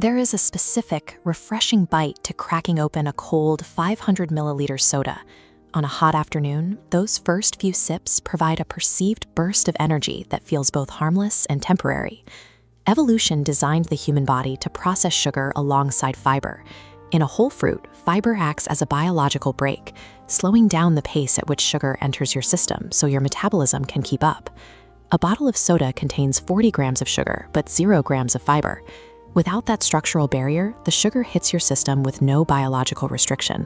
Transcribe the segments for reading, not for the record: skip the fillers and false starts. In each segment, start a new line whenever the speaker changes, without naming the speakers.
There is a specific, refreshing bite to cracking open a cold 500 milliliter soda. On a hot afternoon, those first few sips provide a perceived burst of energy that feels both harmless and temporary. Evolution designed the human body to process sugar alongside fiber. In a whole fruit, fiber acts as a biological brake, slowing down the pace at which sugar enters your system so your metabolism can keep up. A bottle of soda contains 40 grams of sugar, but 0 grams of fiber. Without that structural barrier, the sugar hits your system with no biological restriction.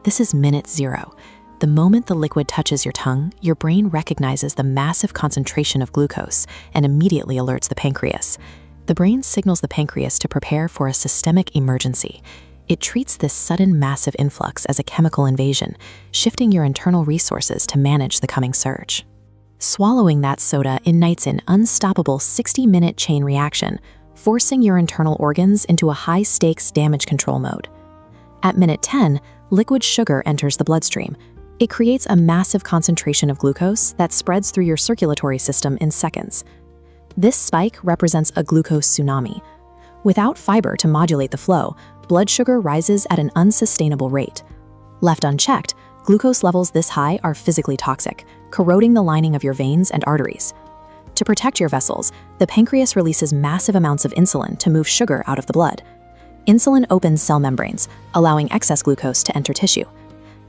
This is minute zero. The moment the liquid touches your tongue, your brain recognizes the massive concentration of glucose and immediately alerts the pancreas. The brain signals the pancreas to prepare for a systemic emergency. It treats this sudden massive influx as a chemical invasion, shifting your internal resources to manage the coming surge. Swallowing that soda ignites an unstoppable 60-minute chain reaction, forcing your internal organs into a high-stakes damage control mode. At minute 10, liquid sugar enters the bloodstream. It creates a massive concentration of glucose that spreads through your circulatory system in seconds. This spike represents a glucose tsunami. Without fiber to modulate the flow, blood sugar rises at an unsustainable rate. Left unchecked, glucose levels this high are physically toxic, corroding the lining of your veins and arteries. To protect your vessels, the pancreas releases massive amounts of insulin to move sugar out of the blood. Insulin opens cell membranes, allowing excess glucose to enter tissue.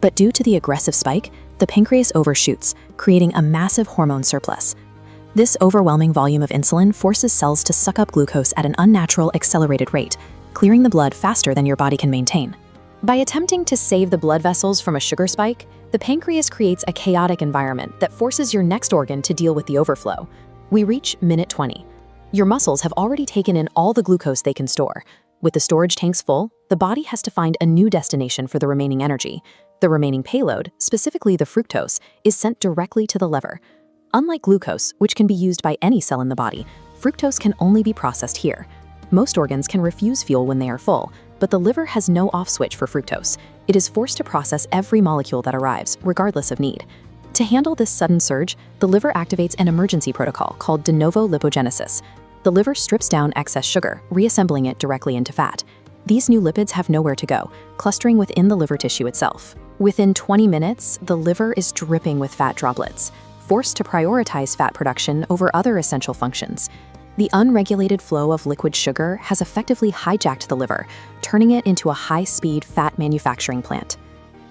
But due to the aggressive spike, the pancreas overshoots, creating a massive hormone surplus. This overwhelming volume of insulin forces cells to suck up glucose at an unnatural, accelerated rate, clearing the blood faster than your body can maintain. By attempting to save the blood vessels from a sugar spike, the pancreas creates a chaotic environment that forces your next organ to deal with the overflow. We reach minute 20. Your muscles have already taken in all the glucose they can store. With the storage tanks full, the body has to find a new destination for the remaining energy. The remaining payload, specifically the fructose, is sent directly to the liver. Unlike glucose, which can be used by any cell in the body, fructose can only be processed here. Most organs can refuse fuel when they are full, but the liver has no off switch for fructose. It is forced to process every molecule that arrives, regardless of need. To handle this sudden surge, the liver activates an emergency protocol called de novo lipogenesis. The liver strips down excess sugar, reassembling it directly into fat. These new lipids have nowhere to go, clustering within the liver tissue itself. Within 20 minutes, the liver is dripping with fat droplets, forced to prioritize fat production over other essential functions. The unregulated flow of liquid sugar has effectively hijacked the liver, turning it into a high-speed fat manufacturing plant.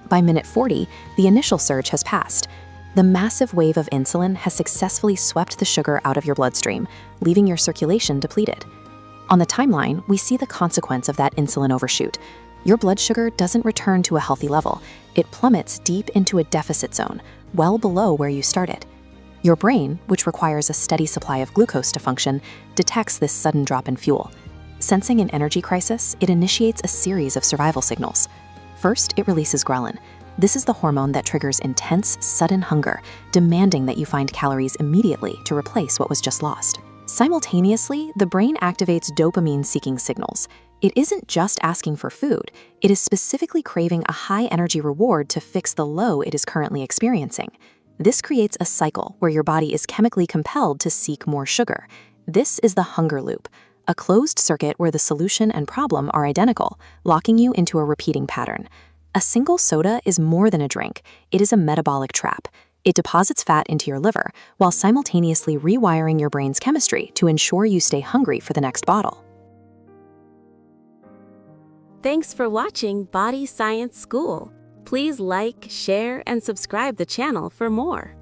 By minute 40, the initial surge has passed. The massive wave of insulin has successfully swept the sugar out of your bloodstream, leaving your circulation depleted. On the timeline, we see the consequence of that insulin overshoot. Your blood sugar doesn't return to a healthy level. It plummets deep into a deficit zone, well below where you started. Your brain, which requires a steady supply of glucose to function, detects this sudden drop in fuel. Sensing an energy crisis, it initiates a series of survival signals. First, it releases ghrelin. This is the hormone that triggers intense, sudden hunger, demanding that you find calories immediately to replace what was just lost. Simultaneously, the brain activates dopamine-seeking signals. It isn't just asking for food, it is specifically craving a high-energy reward to fix the low it is currently experiencing. This creates a cycle where your body is chemically compelled to seek more sugar. This is the hunger loop, a closed circuit where the solution and problem are identical, locking you into a repeating pattern. A single soda is more than a drink. It is a metabolic trap. It deposits fat into your liver while simultaneously rewiring your brain's chemistry to ensure you stay hungry for the next bottle.
Thanks for watching Body Science School. Please like, share, and subscribe the channel for more.